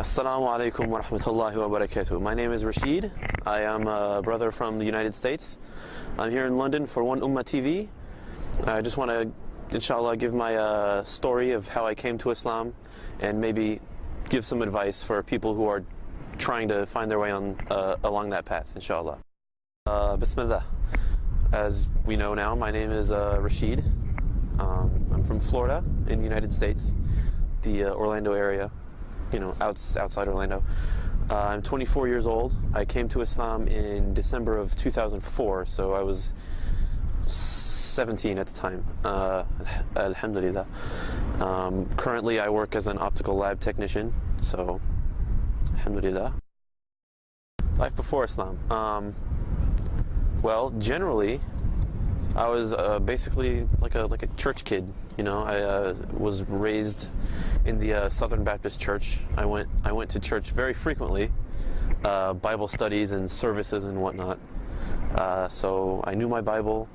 Assalamu alaikum wa rahmatullahi wa barakatuh. My name is Rashid. I am a brother from the United States. I'm here in London for One Ummah TV. I just want to, inshallah, give my story of how I came to Islam and maybe give some advice for people who are trying to find their way on along that path, inshallah. Bismillah. As we know now, my name is Rashid. I'm from Florida in the United States, the Orlando area. You know, outside Orlando. I'm 24 years old. I came to Islam in December of 2004, so I was 17 at the time. Alhamdulillah. Currently, I work as an optical lab technician, so Alhamdulillah. Life before Islam. Well, generally, I was basically like a church kid. You know, I was raised in the Southern Baptist Church. I went to church very frequently, Bible studies and services and whatnot. So I knew my Bible.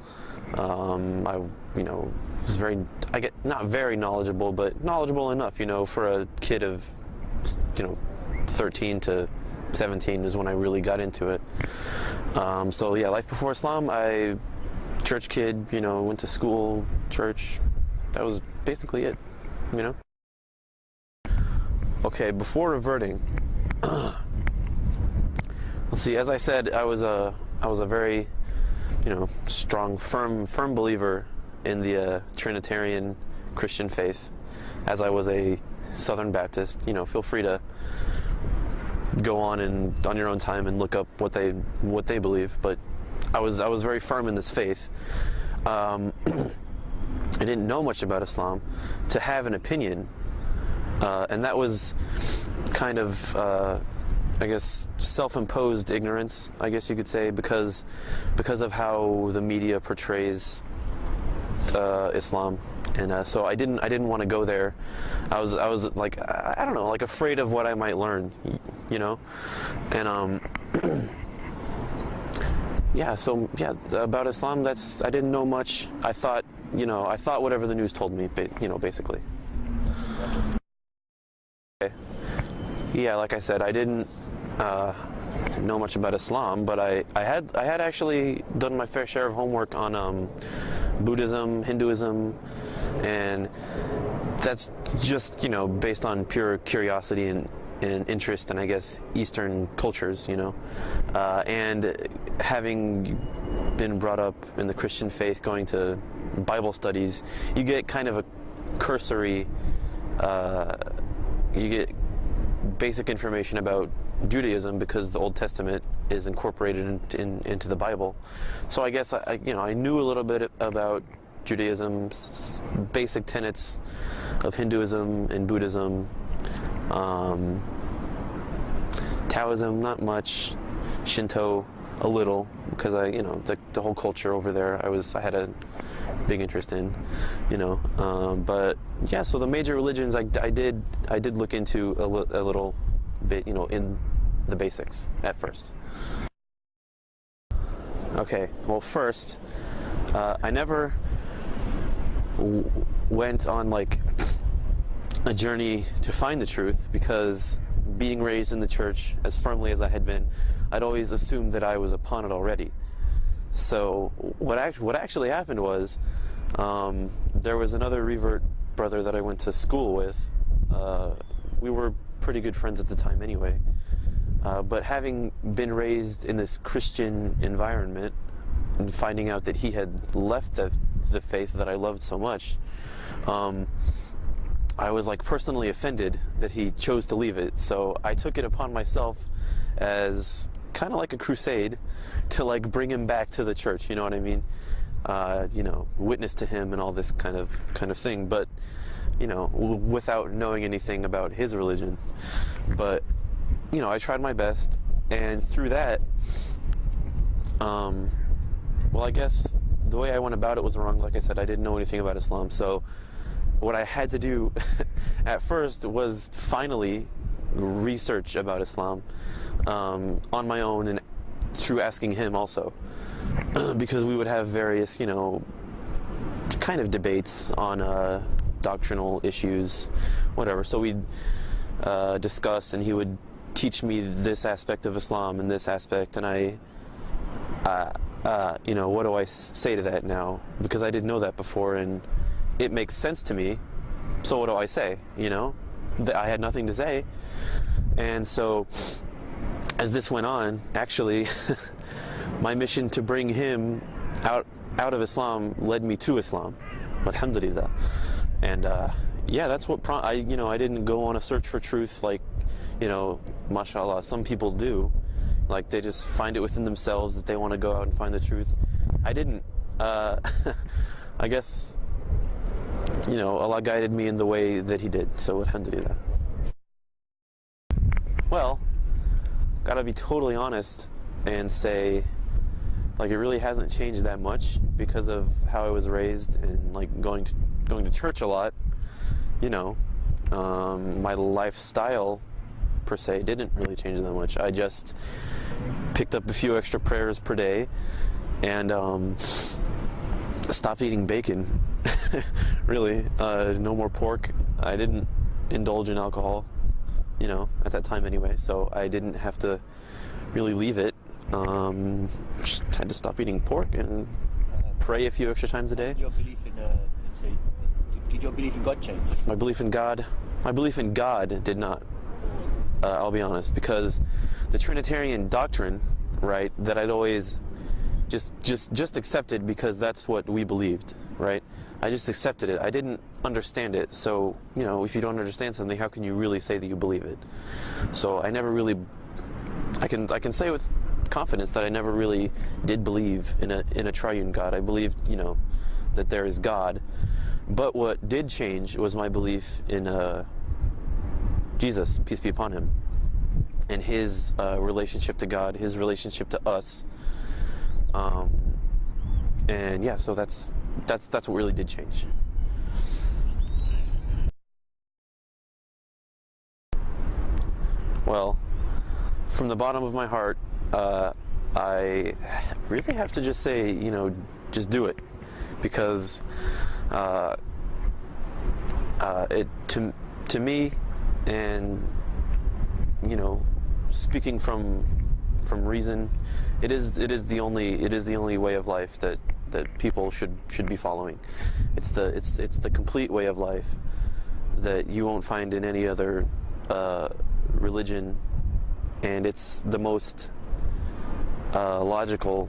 I was not very knowledgeable, but knowledgeable enough. You know, for a kid of 13 to 17 is when I really got into it. So yeah, life before Islam, church kid, went to school, church. That was basically it, Okay, before reverting, let's see. As I said, I was a very, strong, firm believer in the Trinitarian Christian faith. As I was a Southern Baptist, feel free to go on your own time and look up what they believe. But I was very firm in this faith. I didn't know much about Islam to have an opinion, and that was kind of, I guess, self-imposed ignorance, I guess you could say, because of how the media portrays Islam, and so I didn't want to go there. I was like, I don't know, like afraid of what I might learn, and yeah, so yeah, about Islam, I didn't know much. I thought whatever the news told me, basically. Okay. Yeah, like I said, I didn't know much about Islam, but I had actually done my fair share of homework on Buddhism, Hinduism, and that's just based on pure curiosity and interest in, I guess, Eastern cultures, and having been brought up in the Christian faith, going to Bible studies, you get kind of a cursory, you get basic information about Judaism because the Old Testament is incorporated into the Bible. So I guess I knew a little bit about Judaism, basic tenets of Hinduism and Buddhism. Taoism, not much. Shinto, a little, because the whole culture over there, I had a big interest in, but yeah. So the major religions, I did look into a little bit, in the basics at first. Okay, well, first, I never went on like a journey to find the truth, because being raised in the church as firmly as I had been, I'd always assumed that I was upon it already. So what actually happened was, there was another revert brother that I went to school with. We were pretty good friends at the time anyway. But having been raised in this Christian environment and finding out that he had left the faith that I loved so much, I was like personally offended that he chose to leave it. So I took it upon myself as kind of like a crusade to like bring him back to the church, you know what I mean? Witness to him and all this kind of thing, but without knowing anything about his religion. But I tried my best, and through that, well, I guess the way I went about it was wrong. Like I said, I didn't know anything about Islam, so what I had to do at first was finally research about Islam on my own, and through asking him also, because we would have various, kind of debates on doctrinal issues, whatever. So we'd discuss, and he would teach me this aspect of Islam and this aspect, and you know, what do I say to that now? Because I didn't know that before, and it makes sense to me. So what do I say? You know, I had nothing to say, and so as this went on, actually, my mission to bring him out of Islam led me to Islam. Alhamdulillah. And yeah, that's what I didn't go on a search for truth like, you know, mashallah, some people do. Like, they just find it within themselves that they want to go out and find the truth. I didn't. I guess, you know, Allah guided me in the way that He did. So alhamdulillah. Well, gotta be totally honest and say, like, it really hasn't changed that much because of how I was raised and like going to church a lot. You know, my lifestyle per se didn't really change that much. I just picked up a few extra prayers per day and stopped eating bacon. Really, no more pork. I didn't indulge in alcohol, you know, at that time anyway, so I didn't have to really leave it. Just had to stop eating pork and pray a few extra times a day. Did your belief in God change? My belief in God did not. I'll be honest, because the Trinitarian doctrine, right, that I'd always just accepted because that's what we believed, right? I just accepted it. I didn't understand it. So, you know, if you don't understand something, how can you really say that you believe it? So I never really, I can say with confidence that I never really did believe in a triune God. I believed, you know, that there is God. But what did change was my belief in Jesus, peace be upon him, and his relationship to God, his relationship to us. And yeah, so that's what really did change. Well, from the bottom of my heart, I really have to just say, you know, just do it, because to me, and you know, speaking from reason, it is the only way of life that people should be following. It's the complete way of life that you won't find in any other religion, and it's the most logical,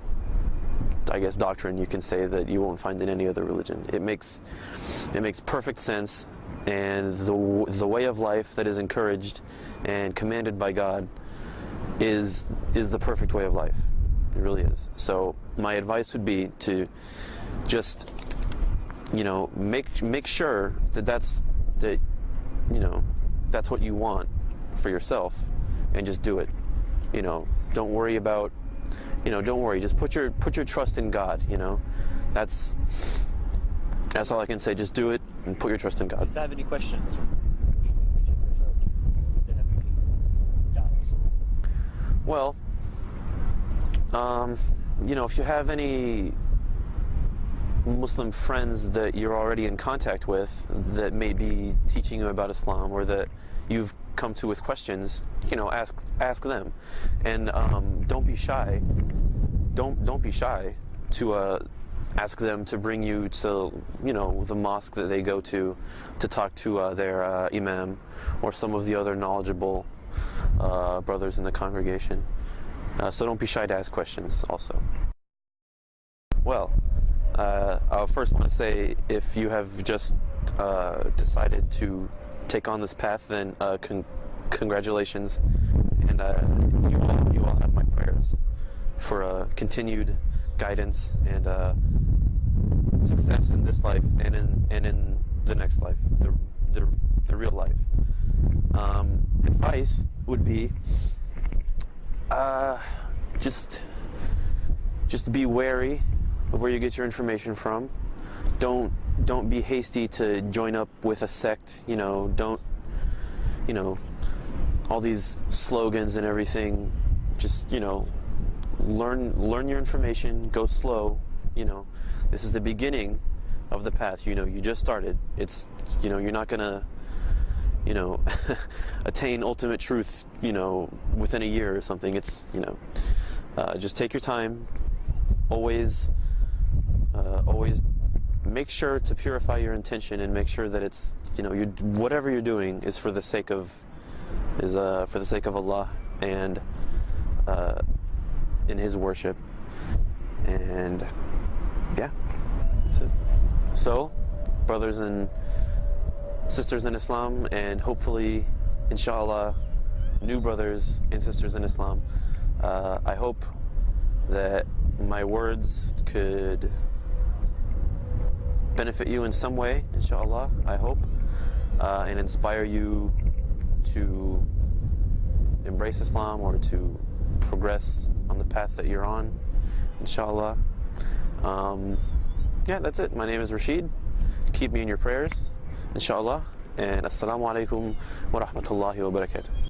I guess, doctrine you can say that you won't find in any other religion. It makes perfect sense, and the way of life that is encouraged and commanded by God is the perfect way of life. It really is. So my advice would be to just, you know, make sure that you know, that's what you want for yourself, and just do it. You know, don't worry about, you know, don't worry. Just put your trust in God. You know, that's all I can say. Just do it and put your trust in God. If I have any questions, well, you know, if you have any Muslim friends that you're already in contact with that may be teaching you about Islam, or that you've come to with questions, you know, ask them, and don't be shy. Don't be shy to ask them to bring you to, you know, the mosque that they go to talk to their imam, or some of the other knowledgeable brothers in the congregation. So don't be shy to ask questions also. Well, I'll first want to say, if you have just decided to take on this path, then congratulations, and you all have my prayers for continued guidance and success in this life and in the next life, the real life. Advice would be just be wary of where you get your information from. Don't be hasty to join up with a sect. You know, don't, you know, all these slogans and everything. Just, you know, learn your information. Go slow. You know, this is the beginning of the path. You know, you just started. It's, you know, you're not gonna you know, attain ultimate truth, you know, within a year or something. It's, you know, just take your time. Always make sure to purify your intention and make sure that it's, you know, whatever you're doing is for the sake of Allah and in His worship. And yeah, that's it. So, brothers and sisters in Islam, and hopefully, inshallah, new brothers and sisters in Islam, I hope that my words could benefit you in some way, inshallah, I hope, and inspire you to embrace Islam or to progress on the path that you're on, inshallah. Yeah, that's it. My name is Rashid. Keep me in your prayers, inshallah, and assalamu alaikum wa rahmatullahi wa barakatuh.